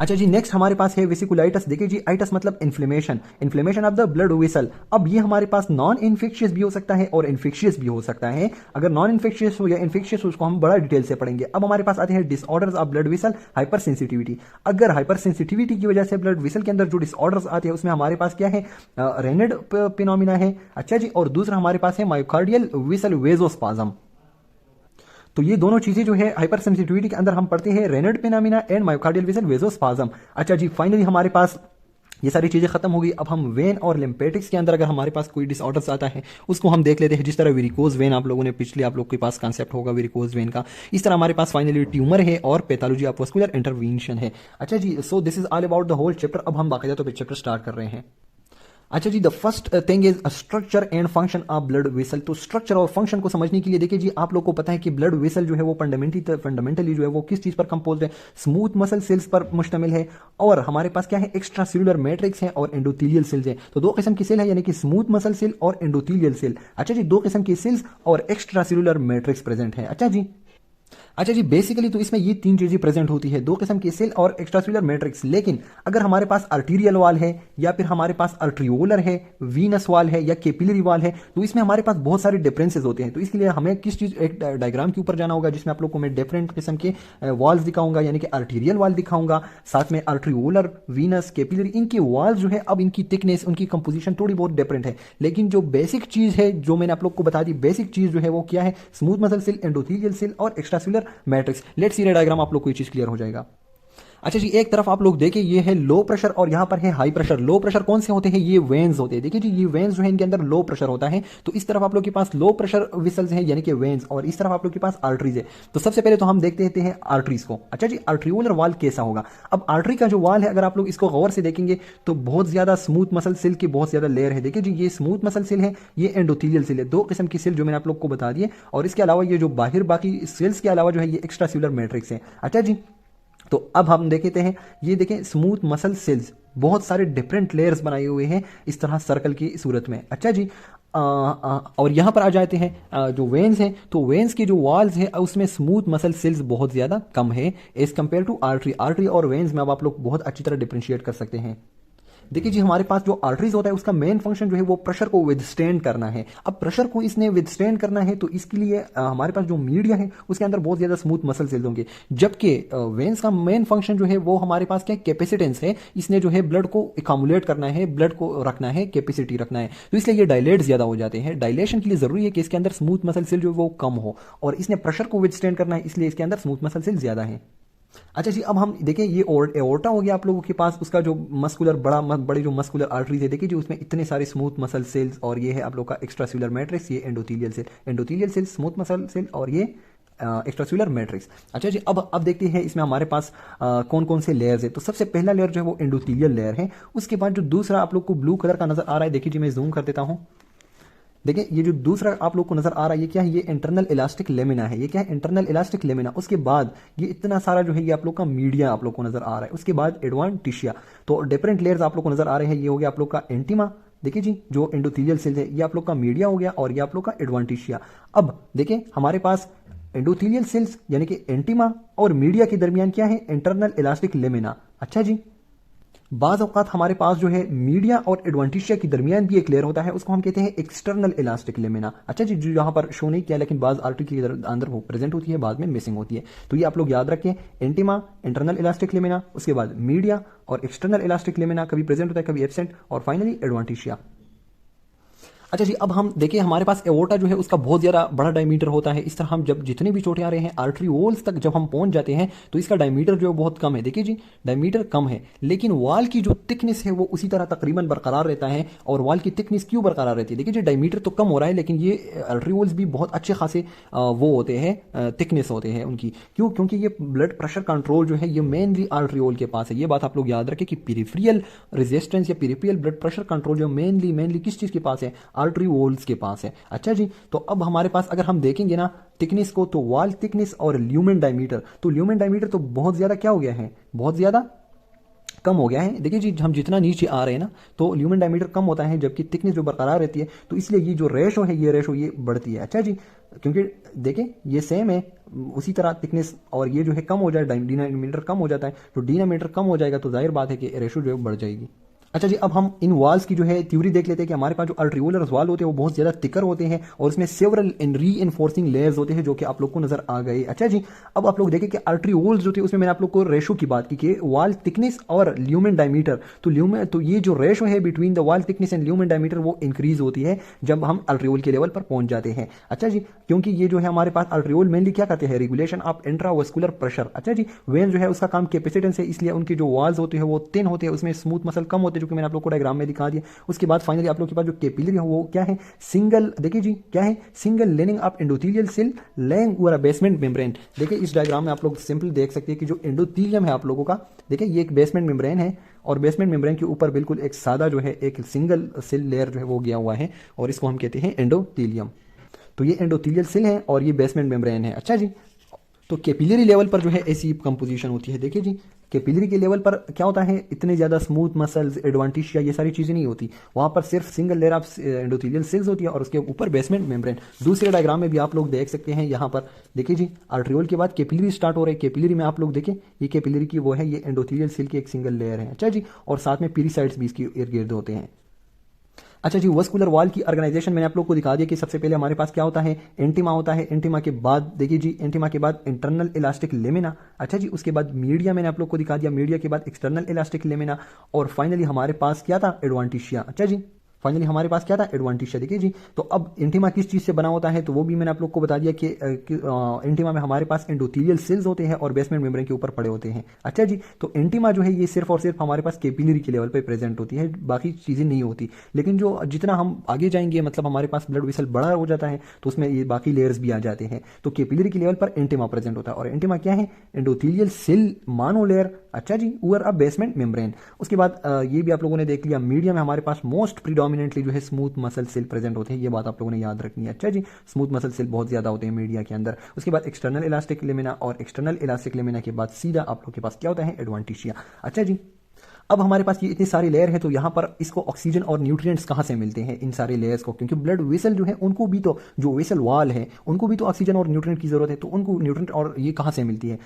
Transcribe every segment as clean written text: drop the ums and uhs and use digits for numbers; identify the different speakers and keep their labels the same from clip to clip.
Speaker 1: अच्छा जी, नेक्स्ट हमारे पास है वेसिकुलाइटिस। देखिए जी, आइटस मतलब inflammation, inflammation of the blood vessel. अब ये हमारे पास नॉन इन्फेक्शियस भी हो सकता है और इन्फेक्शियस भी हो सकता है। अगर नॉन इन्फेक्शियस हो या इन्फेक्शियस हो उसको हम बड़ा डिटेल से पढ़ेंगे। अब हमारे पास आते हैं disorders of blood vessel, hyper sensitivity. अगर हाइपर सेंसिटिविटी की वजह से ब्लड वेसल के अंदर जो डिसऑर्डर्स आते हैं उसमें हमारे पास क्या है, रेनेड फिनोमिना है। अच्छा जी, और दूसरा हमारे पास है मायोकार्डियल वेसल वेजोस्पाज्म। तो ये दोनों चीजें जो है हाइपर सेंसिटिविटी के अंदर हम पढ़ते हैं, रेनड फिनोमिना एंड मायोकार्डियल वेसल वेजोस्पाज्म। अच्छा जी, फाइनली हमारे पास ये सारी चीजें खत्म हो गई। अब हम वेन और लिम्पेटिक्स के अंदर अगर हमारे पास कोई डिसऑर्डर्स आता है उसको हम देख लेते हैं। जिस तरह वेरिकोज वेन, आप लोगों ने पिछले आप लोग के पास कॉन्सेप्ट होगा वेरिकोज वेन का, इस तरह हमारे पास फाइनली ट्यूमर है और पैथोलॉजी ऑफ वस्कुलर इंटरवेंशन है। अच्छा जी, so this is all about the whole chapter. अब हम बाकायदा तो चैप्टर स्टार्ट कर रहे हैं। अच्छा जी, the first thing is structure and function of blood vessel. तो स्ट्रक्चर और फंक्शन को समझने के लिए देखिए जी, आप लोग को पता है कि ब्लड वेसल जो है वो फंडामेंटली जो है वो किस चीज पर कंपोज है, स्मूथ मसल सेल्स पर मुश्तमिल है। और हमारे पास क्या है, एक्स्ट्रा सेलुलर मैट्रिक्स है और एंडोथेलियल सेल्स है। तो दो किस्म की सेल है, यानी कि स्मूथ मसल सेल और एंडोथेलियल सेल। अच्छा जी, दो किस्म की सेल्स और एक्स्ट्रा सेलुलर मैट्रिक्स प्रेजेंट है। अच्छा जी, बेसिकली तो इसमें ये तीन चीजें प्रेजेंट होती है, दो किस्म की सेल और एक्स्ट्रासेलुलर मैट्रिक्स। लेकिन अगर हमारे पास आर्टीरियल वाल है या फिर हमारे पास आर्ट्रियोलर है, वीनस वाल है या कैपिलरी वाल है, तो इसमें हमारे पास बहुत सारे डिफरेंसेस होते हैं। तो इसके लिए हमें किस चीज, एक डायग्राम के ऊपर जाना होगा जिसमें आप लोग को मैं डिफरेंट किस्म के वॉल्स दिखाऊंगा, यानी कि आर्टीरियल वाल दिखाऊंगा, साथ में आर्ट्रियोलर, वीनस, कैपिलरी, इनके वॉल्स जो है अब इनकी थिकनेस, उनकी कंपोजिशन थोड़ी बहुत डिफरेंट है। लेकिन जो बेसिक चीज है जो मैंने आप लोग को बता दी, बेसिक चीज जो है वो क्या है, smooth muscle cell, endothelial cell और extracellular matrix. Let's see diagram, आप लोग को ये चीज क्लियर हो जाएगा। अच्छा जी, एक तरफ आप लोग देखिए ये है लो प्रेशर और यहां पर है हाई प्रेशर। लो प्रेशर कौन से होते हैं, ये वेन्स होते हैं। देखिए जी, ये वेन्स जो है इनके अंदर लो प्रेशर होता है। तो इस तरफ आप लोग के पास लो प्रेशर विसल्स हैं, यानी कि वेन्स, और इस तरफ आप लोग के पास आर्टरीज है। तो सबसे पहले तो हम देखते हैं आर्टरीज को। अच्छा जी, आर्ट्रियोलर वाल कैसा होगा। अब आर्टरी का जो वाल है अगर आप लोग इसको गौर से देखेंगे तो बहुत ज्यादा स्मूथ मसल सेल की बहुत ज्यादा लेयर है। देखिए जी, ये स्मूथ मसल सेल है, ये एंडोथेलियल सेल है। दो किस्म की सेल जो मैंने आप लोग को बता दिए, और इसके अलावा ये जो बाहर बाकी सेल्स के अलावा जो है ये एक्स्ट्रा सेलुलर मैट्रिक्स है। अच्छा जी, तो अब हम देखते हैं, ये देखें स्मूथ मसल सेल्स बहुत सारे डिफरेंट लेयर्स बनाए हुए हैं इस तरह सर्कल की सूरत में। अच्छा जी, और यहां पर आ जाते हैं जो वेन्स हैं, तो वेन्स की जो वॉल्स है उसमें स्मूथ मसल सेल्स बहुत ज्यादा कम है as compare to artery. Artery और वेन्स में अब आप लोग बहुत अच्छी तरह डिफ्रेंशिएट कर सकते हैं। देखिए जी, हमारे पास जो आर्टरीज होता है उसका मेन फंक्शन जो है वो प्रेशर को विदस्टैंड करना है। अब प्रेशर को इसने विदस्टैंड करना है तो इसके लिए हमारे पास जो मीडिया है उसके अंदर बहुत ज्यादा स्मूथ मसल सेल्स होंगे। जबकि वेन्स का मेन फंक्शन जो है वो हमारे पास क्या कैपेसिटेंस है, इसने जो है ब्लड को एकमुलेट करना है, ब्लड को रखना है, कैपेसिटी रखना है। तो इसलिए ये डायलेट ज्यादा हो जाते हैं। डायलेशन के लिए जरूरी है कि इसके अंदर स्मूथ मसल सेल जो है वो कम हो, और इसने प्रेशर को विदस्टैंड करना है, इसलिए इसके अंदर स्मूथ मसल सेल ज्यादा है। अच्छा जी, अब हम देखें ये एओर्टा हो गया आप लोगों के पास, उसका जो मस्कुलर बड़े जो मस्कुलर आर्टरीज है, देखिए जी उसमें इतने सारे स्मूथ मसल सेल्स, और ये है आप लोग का एक्स्ट्रासेलुलर मैट्रिक्स, ये endothelial cell, smooth muscle cell, और ये एक्स्ट्रासेलुलर मैट्रिक्स। अच्छा जी, अब देखते हैं इसमें हमारे पास कौन कौन से लेयर्स है। तो सबसे पहला लेयर जो है वो एंडोथेलियल लेयर है। उसके बाद जो दूसरा आप लोग को ब्लू कलर का नजर आ रहा है, देखिए जी मैं जूम कर देता हूं। देखिए ये जो दूसरा आप लोग को नजर आ रहा है ये क्या है, ये इंटरनल इलास्टिक लेमिना है। ये क्या है, इंटरनल इलास्टिक लेमिना। उसके बाद ये इतना सारा जो है ये आप लोग का मीडिया आप लोग को नजर आ रहा है। उसके बाद एडवांटिशिया। तो डिफरेंट लेयर्स आप लोग को नजर आ रहे हैं। ये हो गया आप लोग का एंटीमा, देखिए जी जो एंडोथेलियल सेल्स है, ये आप लोग का मीडिया हो गया, और ये आप लोग का एडवांटिशिया। अब देखिए हमारे पास एंडोथेलियल सेल्स यानी कि एंटीमा और मीडिया के दरमियान क्या है, इंटरनल इलास्टिक लेमिना। अच्छा जी, बाज औकात हमारे पास जो है मीडिया और एडवांटिशिया के दरमियान भी एक लेयर होता है, उसको हम कहते हैं एक्सटर्नल इलास्टिक लेमिना। अच्छा जी, जो यहाँ पर शो नहीं किया लेकिन बाज आर्टरी के अंदर वो प्रेजेंट होती है, बाद में मिसिंग होती है। तो ये आप लोग याद रखें, एंटीमा, इंटरनल इलास्टिक लेमिना, उसके बाद मीडिया और एक्सटर्नल इलास्टिक लेमिना, कभी प्रेजेंट होता है कभी एब्सेंट, और फाइनली एडवांटिशिया। अच्छा जी, अब हम देखिए हमारे पास एओर्टा जो है उसका बहुत ज्यादा बड़ा डायमीटर होता है। इस तरह हम जब जितने भी चोटें आ रहे हैं आर्टरीओल्स तक जब हम पहुंच जाते हैं तो इसका डायमीटर जो है बहुत कम है। देखिए जी, डायमीटर कम है, लेकिन वॉल की जो थिकनेस है वो उसी तरह तकरीबन बरकरार रहता है। और वॉल की थिकनेस क्यों बरकरार रहती है, देखिए जी डायमीटर तो कम हो रहा है लेकिन ये आर्टरीओल्स भी बहुत अच्छे खासे वो होते हैं, थिकनेस होते हैं उनकी। क्यों, क्योंकि ये ब्लड प्रेशर कंट्रोल जो है ये मेनली आर्टरीओल के पास है। ये बात आप लोग याद रखें कि पेरिफेरल रेजिस्टेंस या पेरिफेरल ब्लड प्रेशर कंट्रोल जो मेनली किस चीज के पास है, आर्टरीओल्स के पास है। अच्छा जी, तो अब हमारे पास अगर हम देखेंगे ना थिकनेस को, तो वॉल थिकनेस और ल्यूमेन डायमीटर, तो ल्यूमेन डायमीटर तो बहुत ज्यादा क्या हो गया है, बहुत ज्यादा कम हो गया है। देखिए जी, हम जितना नीचे आ रहे हैं ना तो ल्यूमेन डायमीटर कम होता है जबकि थिकनेस जो बरकरार रहती है, तो इसलिए ये जो रेशो है ये बढ़ती है। अच्छा जी, क्योंकि देखिए ये सेम है, उसी तरह थिकनेस और ये जो है कम हो जाए, डिनामीटर कम हो जाता है, तो डिनामीटर कम हो जाएगा तो जाहिर बात है कि रेशो जो है बढ़ जाएगी। अच्छा जी, अब हम इन वॉल्स की जो है थ्योरी देख लेते हैं कि हमारे पास जो अल्ट्रियोलर वॉल होते हैं वो बहुत ज्यादा थिकर होते हैं और उसमें सेवरल री इन्फोर्सिंग लेयर्स होते हैं जो कि आप लोग को नजर आ गए। अच्छा जी, अब आप लोग देखें कि अल्ट्रियोल्स जो थे उसमें मैंने आप लोग को रेशो की बात की कि वॉल थिकनेस और ल्यूमेन डायमीटर, तो ये जो रेशो है between the wall thickness and lumen diameter वो इंक्रीज होती है जब हम अल्ट्रियोल के लेवल पर पहुंच जाते हैं। अच्छा जी, क्योंकि ये जो है हमारे पास अल्ट्रियोल मेनली क्या करते हैं, रेगुलेशन ऑफ इंट्रावस्कुलर प्रेशर। अच्छा जी, वेन जो है उसका काम कैपेसिटेंस है, इसलिए उनके जो वॉल्स होते हैं वो थिन होते हैं, उसमें स्मूथ मसल कम होते हैं, जो कि मैंने आप लोग को डायग्राम में दिखा दिया। उसके बाद फाइनली आप लोग के पास जो कैपिलरी है वो क्या है, सिंगल, देखिए जी क्या है, single lining of endothelial cell laying over a basement membrane. देखिए इस डायग्राम में आप लोग सिंपल देख सकते हैं कि जो एंडोथेलियम है आप लोगों का, देखिए ये एक बेसमेंट मेम्ब्रेन है और बेसमेंट मेम्ब्रेन के ऊपर बिल्कुल एक सादा जो है एक सिंगल सेल लेयर जो है वो गया हुआ है और इसको हम कहते हैं एंडोथेलियम। तो ये एंडोथेलियल सेल है और ये बेसमेंट मेम्ब्रेन है। अच्छा जी, तो कैपिलरी लेवल पर जो है ऐसी कंपोजिशन होती है। देखिए जी, कैपिलरी के लेवल पर क्या होता है, इतने ज्यादा स्मूथ मसल्स, एडवांटिशिया, ये सारी चीजें नहीं होती, वहां पर सिर्फ single layer of endothelial cells होती है और उसके ऊपर बेसमेंट मेम्ब्रेन। दूसरे डायग्राम में भी आप लोग देख सकते हैं, यहाँ पर देखिए जी आर्ट्रियोल के बाद कैपिलरी स्टार्ट हो रहे हैं। कैपिलरी में आप लोग देखें ये कैपिलरी की वो है, ये एंडोथेलियल सेल की एक सिंगल लेयर है। अच्छा जी, और साथ में पेरिसाइड्स भी इसकी इर्द गिर्द होते हैं। अच्छा जी, वस्कुलर वॉल की ऑर्गेनाइजेशन मैंने आप लोग को दिखा दिया कि सबसे पहले हमारे पास क्या होता है, एंटिमा होता है। एंटिमा के बाद देखिए जी, एंटिमा के बाद इंटरनल इलास्टिक लेमिना। अच्छा जी, उसके बाद मीडिया मैंने आप लोग को दिखा दिया, मीडिया के बाद एक्सटर्नल इलास्टिक लेमिना और फाइनली हमारे पास क्या था, एडवांटिशिया। अच्छा जी, फाइनली हमारे पास क्या था, एडवांटिशिया। देखिए जी, तो अब एंटिमा किस चीज से बना होता है तो वो भी मैंने आप लोग को बता दिया कि एंटिमा में हमारे पास एंडोथेलियल सेल्स होते हैं और बेसमेंट मेम्ब्रेन के ऊपर पड़े होते हैं। अच्छा जी, तो एंटिमा जो है ये सिर्फ और सिर्फ हमारे पास कैपिलरी के लेवल पे प्रेजेंट होती है, बाकी चीजें नहीं होती। लेकिन जो जितना हम आगे जाएंगे, मतलब हमारे पास ब्लड वेसल बड़ा हो जाता है तो उसमें ये बाकी लेयर्स भी आ जाते हैं। तो कैपिलरी के लेवल पर एंटिमा प्रेजेंट होता है और एंटिमा क्या है, एंडोथेलियल सेल मानोलेयर। अच्छा जी, ओवर अ बेसमेंट मेम्ब्रेन। उसके बाद ये भी आप लोगों ने देख लिया, मीडिया में हमारे पास मोस्ट प्रीडोमिनेंटली जो है स्मूथ मसल सेल प्रेजेंट होते हैं, ये बात आप लोगों ने याद रखनी है। अच्छा जी, स्मूथ मसल सेल बहुत ज्यादा होते हैं मीडिया के अंदर। उसके बाद एक्सटर्नल इलास्टिक लेमिना और एक्सटर्नल इलास्टिक लेमिना के बाद सीधा आप लोग के पास क्या होता है, एडवांटिशिया। अच्छा जी, अब हमारे पास ये इतनी सारी लेयर है तो यहाँ पर इसको ऑक्सीजन और न्यूट्रिएंट्स कहाँ से मिलते हैं इन सारे लेयर्स को, क्योंकि ब्लड वेसल जो है उनको भी तो, जो वेसल वॉल है उनको भी तो ऑक्सीजन और न्यूट्रिएंट की जरूरत है, तो उनको न्यूट्रिएंट और ये कहाँ से मिलती है।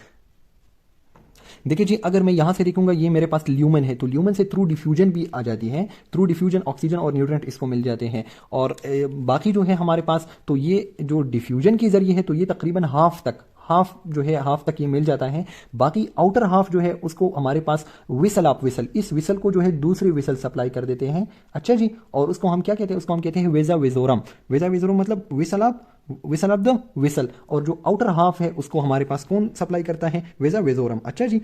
Speaker 1: देखिए जी, अगर मैं यहां से देखूंगा ये मेरे पास ल्यूमन है तो ल्यूमन से थ्रू डिफ्यूजन भी आ जाती है, थ्रू डिफ्यूजन ऑक्सीजन और न्यूट्रिएंट इसको मिल जाते हैं। और बाकी जो है हमारे पास, तो ये जो डिफ्यूजन के जरिए है तो ये तकरीबन हाफ तक ये मिल जाता है। बाकी आउटर हाफ जो है उसको हमारे पास विसल ऑफ विसल, इस विसल को जो है दूसरी विसल सप्लाई कर देते हैं। अच्छा जी, और उसको हम क्या कहते हैं, उसको हम कहते हैं वेजा वेजोरम। वेजा वेजोरम मतलब विसल ऑफ द विसल, और जो आउटर हाफ है उसको हमारे पास कौन सप्लाई करता है, वेजा वेजोरम। अच्छा जी,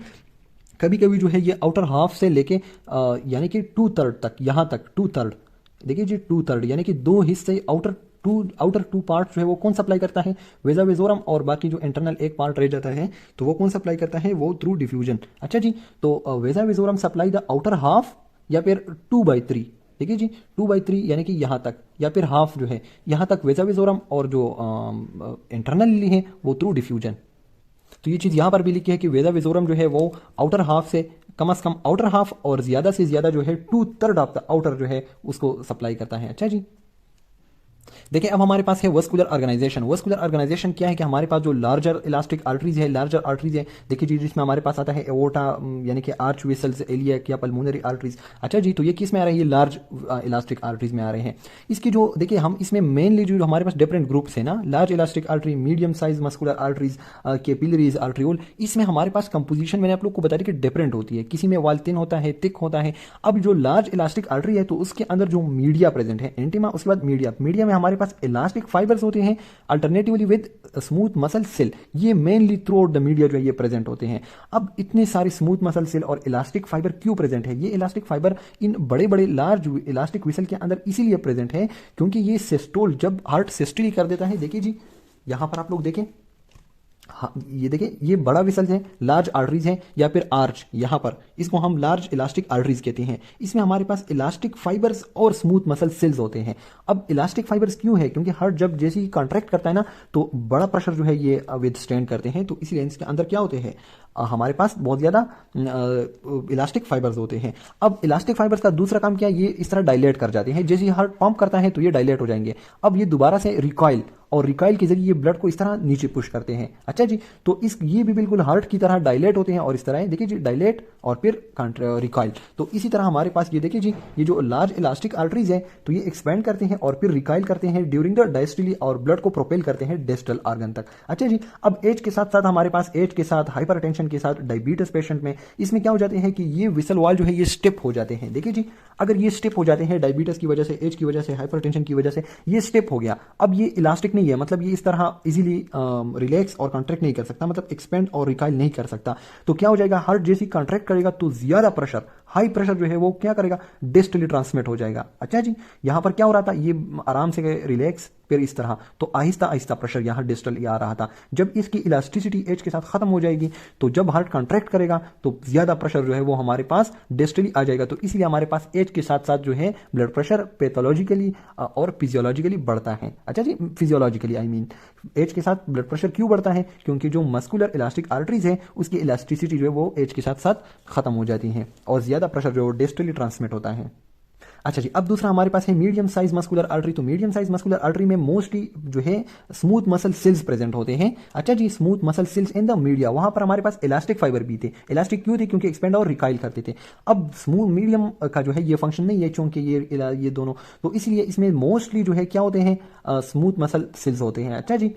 Speaker 1: कभी कभी जो है ये आउटर हाफ से लेके यानी कि 2/3 तक, यहां तक 2/3, देखिए जी 2/3 यानी कि 2 हिस्से आउटर टू पार्ट जो है वो कौन सप्लाई करता है, वेजा वेजोरम, और बाकी जो इंटरनल एक पार्ट रह जाता है तो वो कौन सप्लाई करता है, वो थ्रू डिफ्यूजन। अच्छा जी, तो वेजा वेजोरम सप्लाई द आउटर हाफ या फिर 2/3, देखिए जी 2/3 यानी कि यहां तक, या फिर हाफ जो है यहां तक वेजा वेजोरम, और जो इंटरनली है वो थ्रू डिफ्यूजन। तो ये चीज यहां पर भी लिखी है कि वेजा वेजोरम जो है वो आउटर हाफ से कम आउटर हाफ और ज्यादा से ज्यादा जो है 2/3 ऑफ द आउटर जो है उसको सप्लाई करता है। अच्छा जी, देखिए अब हमारे पास है वस्कुलर ऑर्गेनाइजेशन। वस्कुलर ऑर्गेनाइजेशन क्या है कि हमारे पास जो लार्जर इलास्टिक आर्टरीज है, देखिए जी जिसमें हमारे पास आता है एओर्टा, यानी कि आर्च वेसल्स, एलियक या पल्मोनरी आर्टरीज। अच्छा जी, तो ये किस में आ रही है, लार्ज इलास्टिक आर्टरीज में आ रहे हैं। इसकी जो देखिए हम इसमें मेनली जो हमारे पास डिफरेंट ग्रुप्स है ना, large elastic artery, medium size muscular arteries, capillaries, arteriole, इसमें हमारे पास कंपोजिशन मैंने आप लोग को बता दी कि डिफरेंट होती है, किसी में वॉल थिन होता है, थिक होता है। अब जो लार्ज इलास्टिक आर्टरी है तो उसके अंदर जो मीडिया प्रेजेंट है, एंटिमा, उसके बाद मीडिया में हमारे पास इलास्टिक फाइबर्स होते हैं alternatively with smooth muscle cell, ये mainly throughout the media जो है ये प्रेजेंट होते हैं। अब इतने सारे स्मूथ मसल सेल और इलास्टिक फाइबर क्यों प्रेजेंट है, ये इलास्टिक फाइबर इन बड़े बड़े लार्ज इलास्टिक वेसल के अंदर इसीलिए प्रेजेंट है क्योंकि ये सिस्टोल, जब हार्ट सिस्टोल कर देता है, देखिए जी यहां पर आप लोग देखें हाँ, ये देखिए, ये बड़ा विसल है, लार्ज आर्टरीज है, या फिर आर्च यहाँ पर, इसको हम लार्ज इलास्टिक आर्टरीज कहते हैं। इसमें हमारे पास इलास्टिक फाइबर्स और स्मूथ मसल सेल्स होते हैं। अब इलास्टिक फाइबर्स क्यों है? क्योंकि हर जब जैसे ही कॉन्ट्रैक्ट करता है ना, तो बड़ा प्रेशर जो है ये विदस्टैंड करते हैं, तो इसलिए इसके अंदर क्या होते हैं, हमारे पास बहुत ज़्यादा इलास्टिक फाइबर्स होते हैं। अब इलास्टिक फाइबर्स का दूसरा काम क्या है, ये इस तरह डायलेट कर जाते हैं, जैसे ही हार्ट पंप करता है तो ये डायलेट हो जाएंगे। अब ये दोबारा से रिकॉइल, और रिकॉइल के जरिए ये ब्लड को इस तरह नीचे पुश करते हैं। अच्छा जी, तो इस ये भी बिल्कुल हार्ट की तरह डायलेट होते हैं, और इस तरह देखिए जी, डायलेट और फिर रिकॉइल। तो इसी तरह हमारे पास ये देखिए जी, ये जो लार्ज इलास्टिक आर्टरीज है, तो ये एक्सपेंड करते हैं और फिर रिकॉइल करते हैं ड्यूरिंग द डायस्टली, और ब्लड को प्रोपेल करते हैं डिस्टल ऑर्गन तक। अच्छा जी, अब एज के साथ साथ हमारे पास, एज के साथ, हाइपरटेंशन के साथ, डायबिटीज पेशेंट में इसमें क्या हो जाते हैं कि ये विसल वॉल जो है ये स्टिप हो जाते हैं। देखिए जी, अगर ये स्टिप हो जाते हैं डायबिटीज की वजह से, एज की वजह से, हाइपरटेंशन की वजह से, ये स्टिप हो गया। अब ये इलास्टिक नहीं है, मतलब ये इस तरह इजीली रिलैक्स और कॉन्ट्रैक्ट नहीं कर सकता, मतलब एक्सपेंड और रिकॉइल नहीं कर सकता। तो क्या हो जाएगा, हार्ट जैसी कॉन्ट्रैक्ट करेगा तो ज्यादा प्रेशर, हाई प्रेशर जो है वो क्या करेगा, डिस्टली ट्रांसमिट हो जाएगा। अच्छा जी, यहां पर क्या हो रहा था, ये आराम से रिलैक्स, फिर इस तरह, तो आहिस्ता आहिस्ता प्रेशर यहां डिस्टल आ रहा था। जब इसकी इलास्टिसिटी एज के साथ खत्म हो जाएगी, तो जब हार्ट कॉन्ट्रैक्ट करेगा तो ज्यादा प्रेशर जो है वो हमारे पास डिस्टली आ जाएगा। तो इसलिए हमारे पास एज के साथ साथ जो है ब्लड प्रेशर पैथोलॉजिकली और फिजियोलॉजिकली बढ़ता है। अच्छा जी, फिजियोलॉजिकली आई मीन, एज के साथ ब्लड प्रेशर क्यों बढ़ता है, क्योंकि जो मस्कुलर इलास्टिक आर्टरीज है उसकी इलास्टिसिटी जो है वो एज के साथ साथ खत्म हो जाती है, और ज्यादा प्रेशर जो डिस्टली ट्रांसमिट होता है। अच्छा जी, अब दूसरा हमारे पास है मीडियम साइज मस्कुलर आर्टरी। तो मीडियम साइज मस्कुलर आर्टरी में मोस्टली जो है स्मूथ मसल सेल्स प्रेजेंट होते हैं। अच्छा जी, smooth muscle cells in the media, वहां पर हमारे पास इलास्टिक फाइबर भी थे। इलास्टिक क्यों थे, क्योंकि एक्सपेंड और रिकाइल करते थे। अब स्मूथ मीडियम का जो है ये फंक्शन नहीं है, चूंकि ये दोनों, तो इसलिए इसमें मोस्टली जो है क्या होते हैं, स्मूथ मसल सेल्स होते हैं। अच्छा जी,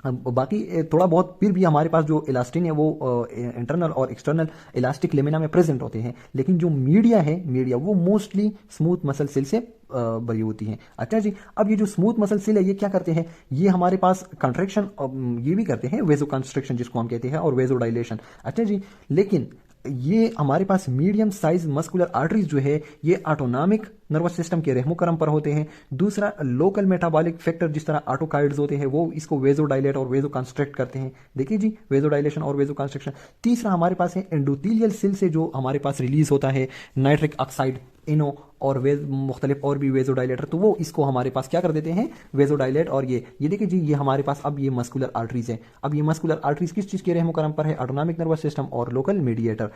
Speaker 1: बाकी थोड़ा बहुत फिर भी हमारे पास जो इलास्टिन है वो इंटरनल और एक्सटर्नल इलास्टिक लेमिना में प्रेजेंट होते हैं, लेकिन जो मीडिया है, मीडिया वो मोस्टली स्मूथ मसल सेल से बनी होती है। अच्छा जी, अब ये जो स्मूथ मसल सेल है ये क्या करते हैं, ये हमारे पास कंट्रैक्शन ये भी करते हैं, वेजो कंस्ट्रक्शन जिसको हम कहते हैं, और वेजो डायलेशन। अच्छा जी, लेकिन ये हमारे पास मीडियम साइज मस्कुलर आर्टरीज जो है ये ऑटोनॉमिक नर्वस सिस्टम के रहमोकरम पर होते हैं। दूसरा, लोकल मेटाबॉलिक फैक्टर जिस तरह ऑटोकाइड्स होते हैं वो इसको वेजो डायलेट और वेजो कंस्ट्रक्ट करते हैं। देखिए जी, वेजो डायलेशन और वेजो कंस्ट्रक्शन। तीसरा हमारे पास है एंडोथीलियल सेल से जो हमारे पास रिलीज होता है नाइट्रिक ऑक्साइड, इनो, और मुख्तलिफ और भी वेजो डायलेटर, तो वो इसको हमारे पास क्या कर देते हैं, वेजो डायलेट। और ये देखिए जी, ये हमारे पास अब ये मस्कुलर आर्टरीज है। अब ये मस्कुलर आर्टरीज किस चीज के रहमोकरम पर है, ऑटोनॉमिक नर्वस सिस्टम और लोकल मीडिएटर।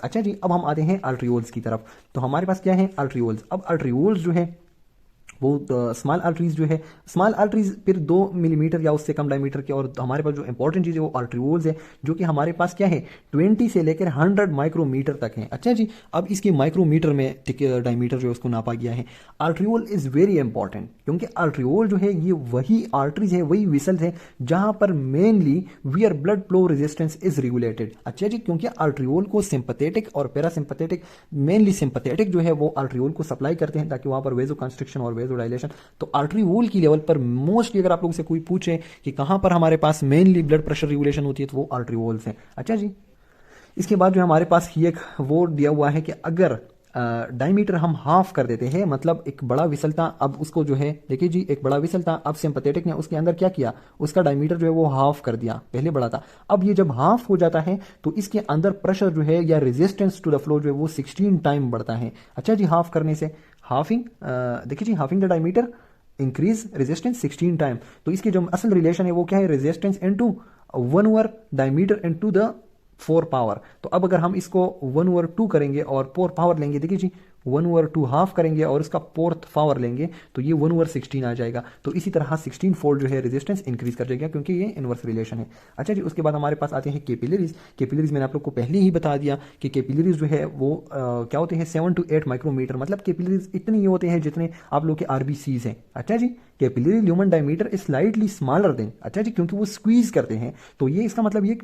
Speaker 1: अच्छा जी, अब हम आते हैं आर्ट्रियोल्स की तरफ। तो हमारे पास क्या है, आर्ट्रियोल्स। अब आर्ट्रियोल्स जो है वो स्मॉल आर्टरीज जो है, स्मॉल आर्टरीज फिर 2 मिलीमीटर या उससे कम डायमीटर के, और हमारे पास जो इंपॉर्टेंट चीज है वो आर्ट्रियोल्स है, जो कि हमारे पास क्या है 20 से लेकर 100 माइक्रोमीटर तक है। अच्छा जी, अब इसकी माइक्रोमीटर में डायमीटर जो है उसको नापा गया है। आर्ट्रियोल इज वेरी इंपॉर्टेंट, क्योंकि आर्ट्रियोल जो है ये वही आर्टरीज है, वही विसल्स है जहां पर mainly wear blood flow resistance is regulated. अच्छा जी, क्योंकि आर्ट्रियोल को सिंपैथेटिक और पैरासिम्पैथेटिक, मेनली सिंपैथेटिक जो है वो आर्ट्रियोल को सप्लाई करते हैं, ताकि वहां पर वेजो कंस्ट्रक्शन और वेजो डायलेशन। तो आर्ट्रियोल की लेवल पर मोस्टली अगर आप लोगों से कोई पूछे कि कहां पर हमारे पास मेनली ब्लड प्रेशर रेगुलेशन होती है, तो वो आर्ट्रियोल्स हैं। अच्छा जी, इसके बाद जो हमारे पास ही एक वो दिया हुआ है कि अगर डायमीटर हम हाफ कर देते हैं, मतलब एक बड़ा विसल था, अब उसको जो है देखिए जी, एक बड़ा विसल था, अब सिंपैथेटिक ने उसके अंदर क्या किया, उसका डायमीटर जो है वो हाफ कर दिया, पहले बड़ा था, अब ये जब हाफ हो जाता है तो इसके अंदर प्रेशर जो है या रेजिस्टेंस टू द फ्लो जो है वो 16 टाइम बढ़ता है। अच्छा जी, हाफ करने से, हाफिंग, देखिए जी, halving the diameter increase resistance 16 time. तो इसकी जो असल रिलेशन है वो क्या है, resistance into 1 over diameter into the 4 power. तो अब अगर हम इसको 1/2 करेंगे और 4 पावर लेंगे, देखिए जी 1/2 हाफ करेंगे और इसका 4th पावर लेंगे तो ये 1/16 आ जाएगा। तो इसी तरह 16 फोल्ड जो है रेजिस्टेंस इंक्रीज कर जाएगा, क्योंकि ये इनवर्स रिलेशन है। अच्छा जी, उसके बाद हमारे पास आते हैं कैपिलरीज। कैपिलरीज मैंने आप लोग को पहले ही बता दिया कि कैपिलरीज जो है वो क्या होते हैं, 7 to 8 माइक्रोमीटर, मतलब कैपिलरीज इतने ही होते हैं जितने आप लोग के आरबीसीज हैं। अच्छा जी, capillary lumen diameter is slightly smaller than. अच्छा जी, क्योंकि वो स्क्वीज करते हैं, तो ये इसका मतलब ये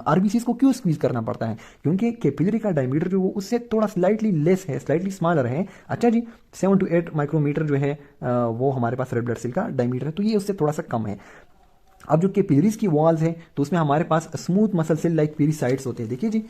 Speaker 1: आरबीसीज को क्यों स्क्वीज करना पड़ता है, क्योंकि कैपिलरी का डायमीटर जो वो उससे थोड़ा स्लाइटली लेस है, स्लाइटली स्मॉलर है। अच्छा जी, 7 to 8 माइक्रोमीटर जो है वो हमारे पास रेड ब्लड सेल का डायमीटर है, तो ये उससे थोड़ा सा कम है। अब जो कैपिलरीज की वॉल्स है तो उसमें हमारे पास स्मूथ मसल सेल लाइक पेरिसाइट्स होते हैं। देखिए जी,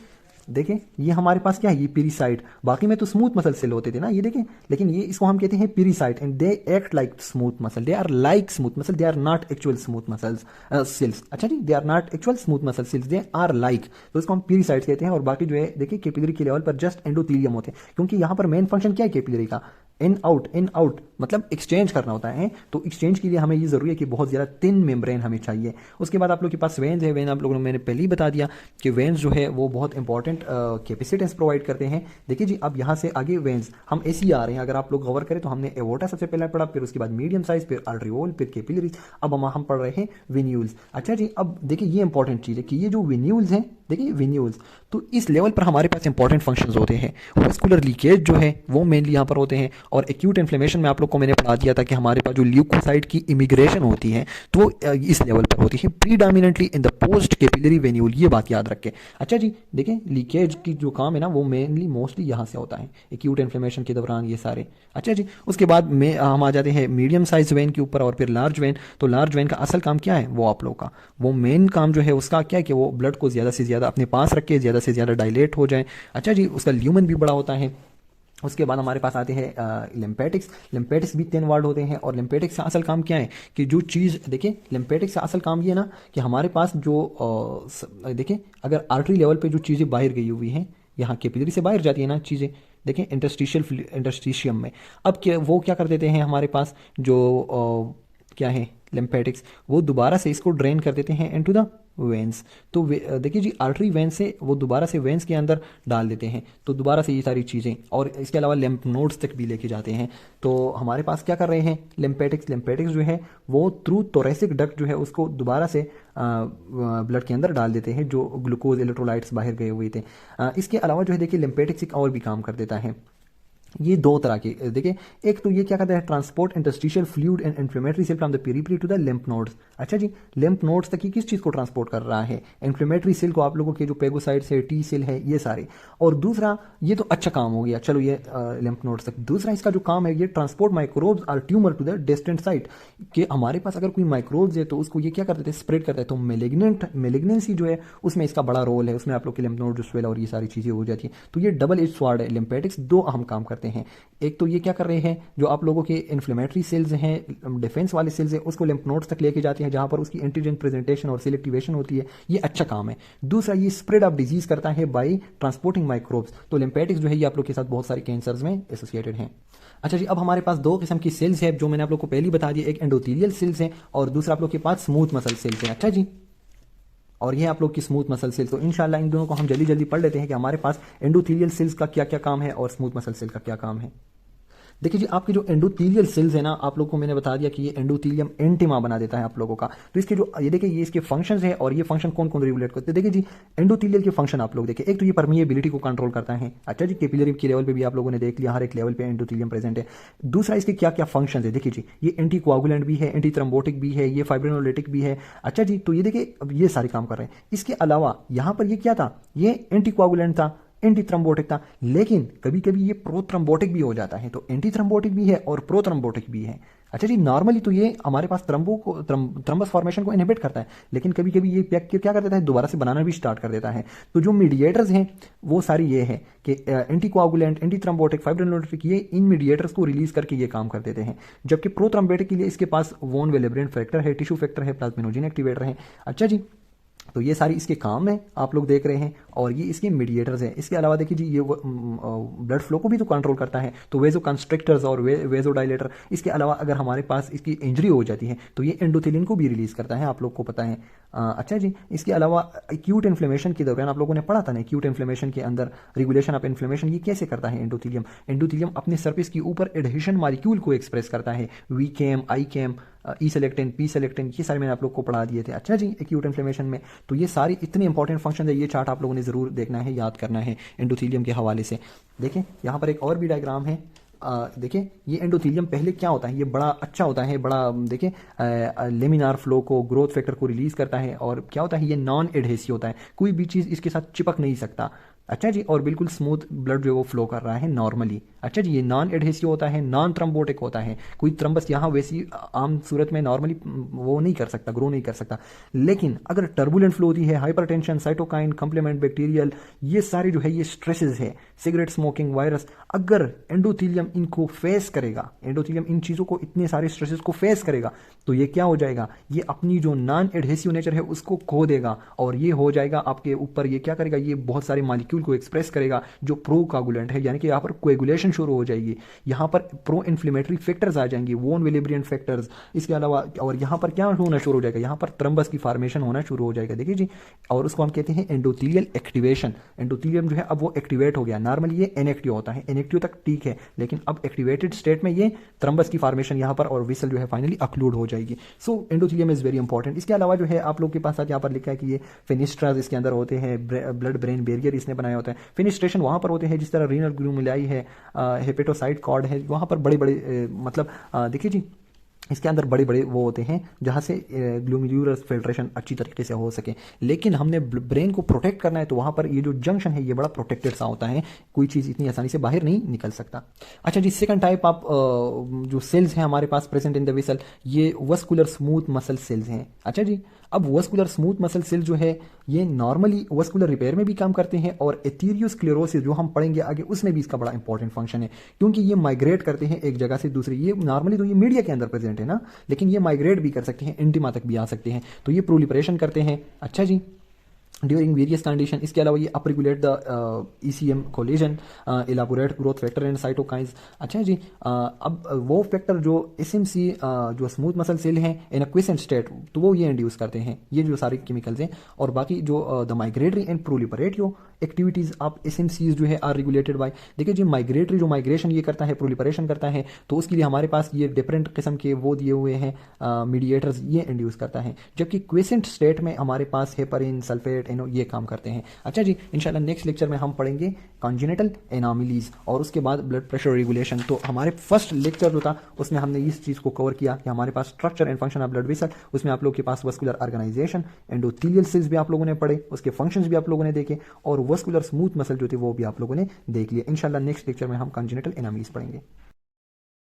Speaker 1: देखें ये हमारे पास क्या है, ये पेरिसाइट। बाकी में तो स्मूथ मसल सेल होते थे ना, ये देखें, लेकिन ये इसको हम कहते हैं pericyte and they act like smooth muscle, they are like smooth muscle, they are not actual smooth muscles cells. अच्छा जी, they are not actual smooth muscle cells, they are like, तो इसको हम पेरिसाइट कहते हैं। और बाकी जो है देखिए कैपिलरी के लेवल पर जस्ट एंडोथेलियम होते हैं, क्योंकि यहाँ पर मेन फंक्शन क्या है कैपिलरी का, इन आउट मतलब एक्सचेंज करना होता है। तो एक्सचेंज के लिए हमें ये जरूरी है कि बहुत ज़्यादा थिन मेम्ब्रेन हमें चाहिए। उसके बाद आप लोग के पास वेन्स है, वेन आप लोगों ने मैंने पहले ही बता दिया कि वेन्स जो है वो बहुत इंपॉर्टेंट कैपेसिटेंस प्रोवाइड करते हैं। देखिए जी, अब यहाँ से आगे वेन्स हम ऐसे ही आ रहे हैं, अगर आप लोग गौर करें तो हमने एवोर्टा सबसे पहले पढ़ा, फिर उसके बाद मीडियम साइज, फिर आर्टरियोल, फिर कैपिलरीज, अब हम पढ़ रहे हैं वेन्यूल्स। अच्छा जी, अब देखिए ये इंपॉर्टेंट चीज़ है कि ये जो वेन्यूल्स हैं, देखिए वेन्यूल्स, तो इस लेवल पर हमारे पास इंपॉर्टेंट फंक्शंस होते हैं। वस्कुलर लीकेज जो है वो मेनली यहाँ पर होते हैं, और एक्यूट इन्फ्लेमेशन में आप लोग को मैंने पढ़ा दिया था कि हमारे पास जो ल्यूकोसाइट की इमिग्रेशन होती है तो इस लेवल पर होती है, predominantly in the post capillary venule, ये बात याद रखें। अच्छा जी, देखें लीकेज की जो काम है ना वो मेनली मोस्टली यहाँ से होता है, एक्यूट इन्फ्लेमेशन के दौरान ये सारे। अच्छा जी, उसके बाद में हम आ जाते हैं मीडियम साइज वेन के ऊपर और फिर लार्ज वेन। तो लार्ज वेन का असल काम क्या है, वो आप लोग का वो मेन काम जो है उसका क्या है कि वो ब्लड को ज़्यादा से ज़्यादा अपने पास रख के ज़्यादा से ज़्यादा डायलेट हो जाए। अच्छा जी, उसका ल्यूमन भी बड़ा होता है। उसके बाद हमारे पास आते हैं लिम्फेटिक्स। लिम्फेटिक्स भी 10 वार्ड होते हैं, और लिम्फेटिक्स का असल काम क्या है कि जो चीज़, देखिए लिम्फेटिक्स का असल काम ये ना कि हमारे पास जो देखिए अगर आर्टरी लेवल पे जो चीज़ें बाहर गई हुई हैं, यहाँ कैपिलरी से बाहर जाती है ना चीज़ें, देखें इंटरस्टिशियम में, अब क्या वो क्या कर देते हैं हमारे पास जो क्या है लिम्फेटिक्स, वो दोबारा से इसको ड्रेन कर देते हैं इनटू द वेंस। तो देखिए जी, आर्टरी वेंस से वो दोबारा से वेंस के अंदर डाल देते हैं, तो दोबारा से ये सारी चीज़ें, और इसके अलावा लिम्फ नोड्स तक भी लेके जाते हैं। तो हमारे पास क्या कर रहे हैं लिम्फेटिक्स जो है वो थ्रू थोरेसिक डक्ट जो है उसको दोबारा से ब्लड के अंदर डाल देते हैं, जो ग्लूकोज इलेक्ट्रोलाइट्स बाहर गए हुए थे। इसके अलावा जो है देखिए लिम्फेटिक्स एक और भी काम कर देता है। ये दो तरह के देखिए, एक तो ये क्या कहता है, transport interstitial fluid and inflammatory cell from the periphery to the lymph nodes. अच्छा जी, लिम्फ नोड्स तक ये किस चीज़ को ट्रांसपोर्ट कर रहा है, इन्फ्लेमेटरी सेल को, आप लोगों के जो पेगोसाइट्स है, टी सेल है, ये सारे। और दूसरा, ये तो अच्छा काम हो गया, चलो ये लिम्फ नोड्स तक। दूसरा इसका जो काम है, ये ट्रांसपोर्ट माइक्रोब्स और tumour to the distant site, कि हमारे पास अगर कोई माइक्रोब्स है तो उसको ये क्या कर देते हैं, स्प्रेड करता है। तो मेलिग्नेंसी जो है उसमें इसका बड़ा रोल है, उसमें आप लोग के लिम्फ नोड जो स्वेल और ये सारी चीज़ें हो जाती है। तो ये डबल एज स्वॉर्ड है, लिम्फेटिक्स दो अहम काम करते हैं। एक तो ये क्या कर रहे हैं, जो आप लोगों के इन्फ्लेमेटरी सेल्स हैं, डिफेंस वाले सेल्स हैं, उसको लिम्फ नोड्स तक लेके जाते हैं, जहां पर उसकी एंटीजन प्रेजेंटेशन और सिलेक्टिवेशन होती है, ये अच्छा काम है। दूसरा, ये स्प्रेड ऑफ डिजीज करता है बाय ट्रांसपोर्टिंग माइक्रोब्स। तो लिम्फेटिक्स जो है ये आप लोग के साथ बहुत सारे कैंसर्स में एसोसिएटेड हैं। अच्छा जी, अब हमारे पास दो किस्म की सेल्स है जो मैंने आप लोग को पहले ही बता दिया, एक एंडोथेलियल सेल्स है और दूसरा आप लोग के पास स्मूथ मसल सेल्स है। अच्छा जी, और ये आप लोग की स्मूथ मसल सेल्स। तो इंशाल्लाह इन दोनों को हम जल्दी जल्दी पढ़ लेते हैं कि हमारे पास एंडोथेलियल सेल्स का क्या क्या काम है और स्मूथ मसल सेल का क्या काम है। देखिए जी, आपके जो एंडोथेलियल सेल्स है ना, आप लोगों को मैंने बता दिया कि ये एंडोथेलियम एंटिमा बना देता है आप लोगों का। तो इसके जो ये देखिए, ये इसके फंक्शंस है, और ये फंक्शन कौन कौन रेगुलेट करते हैं। देखिए जी, एंडोथेलियल के फंक्शन आप लोग देखिए, एक तो ये परमिएबिलिटी को कंट्रोल करता है। अच्छा जी, कैपिलरी के लेवल पे भी आप लोगों ने देख लिया, हर एक लेवल पे एंडोथेलियम प्रेजेंट है। दूसरा, इसके क्या क्या फंक्शन है, देखिए जी, ये एंटी कोआगुलेंट भी है, एंटी थ्रोम्बोटिक भी है, ये फाइब्रिनोलिटिक भी है। अच्छा जी, तो ये देखिए अब ये सारे काम कर रहे हैं। इसके अलावा यहाँ पर ये क्या था, ये एंटी कोआगुलेंट था, एंटी थ्रोम्बोटिक था, लेकिन कभी कभी ये प्रो थ्रोम्बोटिक भी हो जाता है। तो एंटी थ्रोम्बोटिक भी है और प्रो थ्रोम्बोटिक भी है। अच्छा जी, नॉर्मली तो ये हमारे पास थ्रम्बस फॉर्मेशन को इनहिबिट करता है, लेकिन कभी कभी ये क्या कर देता है, दोबारा से बनाना भी स्टार्ट कर देता है। तो जो मीडिएटर्स हैं वो सारी ये है कि anti coagulant, anti thrombotic, fibrinolytic, ये इन मीडिएटर्स को रिलीज करके ये काम कर देते हैं। जबकि प्रो थ्रोम्बोटिक के लिए इसके पास वोन वेलेब्रेंट फैक्टर है, टिश्यू फैक्टर है, प्लाज्मिनोजेन एक्टिवेटर है। अच्छा जी, तो ये सारी इसके काम है आप लोग देख रहे हैं, और ये इसके मीडिएटर्स हैं। इसके अलावा देखिए जी, ये ब्लड फ्लो को भी तो कंट्रोल करता है, तो वेजो कंस्ट्रिक्टर्स और वेजो डायलेटर। इसके अलावा अगर हमारे पास इसकी इंजरी हो जाती है तो ये एंडोथेलिन को भी रिलीज करता है, आप लोग को पता है। अच्छा जी, इसके अलावा एक्यूट इन्फ्लेमेशन के दौरान आप लोगों ने पढ़ा था ना, एक्यूट इन्फ्लेमेशन के अंदर रेगुलेशन ऑफ इन्फ्लेमेशन ये कैसे करता है एंडोथेलियम अपने सरफेस के ऊपर एडहेशन मॉलिक्यूल को एक्सप्रेस करता है, V CAM, I CAM, E selectin, P selectin, ये सारे मैंने आप लोग को पढ़ा दिए थे। अच्छा जी, एक्यूट इन्फ्लेमेशन में तो ये सारी इतने इंपॉर्टेंट फंक्शन है, ये चार्ट आप लोगों ने जरूर देखना है, याद करना है एंडोथेलियम के हवाले से। देखें यहाँ पर एक और भी डायग्राम है। देखिए ये एंडोथेलियम पहले क्या होता है, ये बड़ा अच्छा होता है, बड़ा देखिए लेमिनार फ्लो को, ग्रोथ फैक्टर को रिलीज करता है, और क्या होता है, ये नॉन एडहेसिव होता है, कोई भी चीज़ इसके साथ चिपक नहीं सकता। अच्छा जी, और बिल्कुल स्मूथ ब्लड जो है वो फ्लो कर रहा है नॉर्मली। अच्छा जी, ये नॉन एडहेसिव होता है, नॉन थ्रम्बोटिक होता है। कोई थ्रम्बस यहाँ वैसी आम सूरत में नॉर्मली वो नहीं कर सकता, ग्रो नहीं कर सकता। लेकिन अगर टर्बुलेंट फ्लो होती है, हाइपरटेंशन, साइटोकाइन, कॉम्प्लीमेंट बैक्टीरियल, ये सारी जो है ये स्ट्रेसेस है, सिगरेट स्मोकिंग, वायरस, अगर एंडोथीलियम इनको फेस करेगा, एंडोथीलियम इन चीज़ों को, इतने सारे स्ट्रेसेस को फेस करेगा, तो ये क्या हो जाएगा, ये अपनी जो नॉन एडहेसिव नेचर है उसको खो देगा और ये हो जाएगा आपके ऊपर, ये क्या करेगा, ये बहुत सारे मॉलिक्यूल को एक्सप्रेस करेगा जो प्रो कागुलेंट है, यानी कि यहाँ पर कोएगुलेशन शुरू हो जाएगी, यहाँ पर प्रो इन्फ्लेमेटरी फैक्टर्स आ जाएंगे, वोन विलिब्रियन फैक्टर्स। इसके अलावा और यहाँ पर क्या होना शुरू हो जाएगा, यहाँ पर थ्रम्बस की फॉर्मेशन होना शुरू हो जाएगा, देखिए जी। और उसको हम कहते हैं एंडोथीलियल एक्टिवेशन। एंडोथीलियम जो है अब वो एक्टिवेट हो गया। नॉर्मली ये इनएक्टिव होता है, इनएक्टिव तक ठीक है, लेकिन अब एक्टिवेटेड स्टेट में ये थ्रम्बस की फॉर्मेशन यहाँ पर और विसल जो है फाइनली अक्लूड हो जाएगी। सो एंडोथीलियम इज वेरी इंपॉर्टेंट। इसके अलावा जो है आप लोग के पास यहाँ पर लिखा है कि ये फेनिस्ट्रास इसके अंदर होते हैं, ब्लड ब्रेन बैरियर इसने बनाया होता है। फेनिस्ट्रेशन वहाँ पर होते हैं जिस तरह रीनल ग्लूमेरुलाई है, हेपेटोसाइट कॉर्ड है, वहाँ पर बड़े बड़े मतलब देखिए जी, इसके अंदर बड़े बड़े वो होते हैं जहाँ से ग्लोमेरुलर फिल्ट्रेशन अच्छी तरीके से हो सके। लेकिन हमने ब्रेन को प्रोटेक्ट करना है तो वहाँ पर ये जो जंक्शन है ये बड़ा प्रोटेक्टेड सा होता है, कोई चीज़ इतनी आसानी से बाहर नहीं निकल सकता। अच्छा जी, सेकंड टाइप आप जो सेल्स हैं हमारे पास प्रेजेंट इन द वेसल, ये वस्कुलर स्मूथ मसल सेल्स हैं। अच्छा जी, अब वस्कुलर स्मूथ मसल सेल जो है ये नॉर्मली वस्कुलर रिपेयर में भी काम करते हैं और एथीरियोस्क्लेरोसिस जो हम पढ़ेंगे आगे उसमें भी इसका बड़ा इंपॉर्टेंट फंक्शन है, क्योंकि ये माइग्रेट करते हैं एक जगह से दूसरी। ये नॉर्मली तो ये मीडिया के अंदर प्रेजेंट है ना, लेकिन ये माइग्रेट भी कर सकते हैं, इंटिमा तक भी आ सकते हैं, तो ये प्रोलिफरेशन करते हैं। अच्छा जी, ड्यूरिंग वेरियस कंडीशन। इसके अलावा ये upregulate the ECM collagen, elaborate growth factor and cytokines. अच्छा जी, अब वो फैक्टर जो एसएमसी जो स्मूथ मसल सेल हैं इन क्विसेंट स्टेट, तो वो ये इंड्यूस करते हैं, ये जो सारे केमिकल्स हैं। और बाकी जो the migratory and proliferative activities आप एसएमसीज जो है आर रेगुलेटेड बाय। देखिए जी, माइग्रेटरी जो माइग्रेशन ये करता है, प्रोलिफरेशन करता है, तो उसके लिए हमारे पास ये डिफरेंट किस्म के वो दिए हुए हैं मीडिएटर्स, ये इंड्यूस करता है। जबकि क्विसेंट स्टेट में हमारे पास हेपरिन, सल्फेट, ये काम करते हैं। अच्छा जी, इंशाल्लाह नेक्स्ट लेक्चर में हम पढ़ेंगे कॉन्जेनिटल एनोमलीज और उसके बाद ब्लड प्रेशर रेगुलेशन। तो हमारे फर्स्ट लेक्चर जो था उसमें हमने इस चीज़ को कवर किया कि हमारे पास structure and function of blood vessel, उसमें आप लोग के पास वस्कुलर ऑर्गेनाइजेशन, एंडोथीलियल सेल्स भी आप लोगों ने पढ़े, उसके फंक्शंस भी आप लोगों ने देखे, और वस्कुलर स्मूथ मसल जो थे वो भी आप लोगों ने देख लिए। इंशाल्लाह नेक्स्ट लेक्चर में हम कॉन्जेनिटल एनोमलीज पढ़ेंगे।